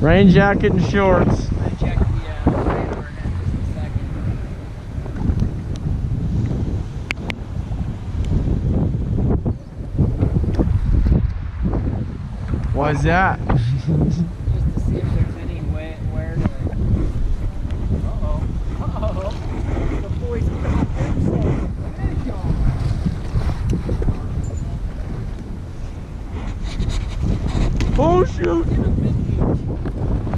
Rain jacket and shorts. I checked the radar head just a second. Why's that?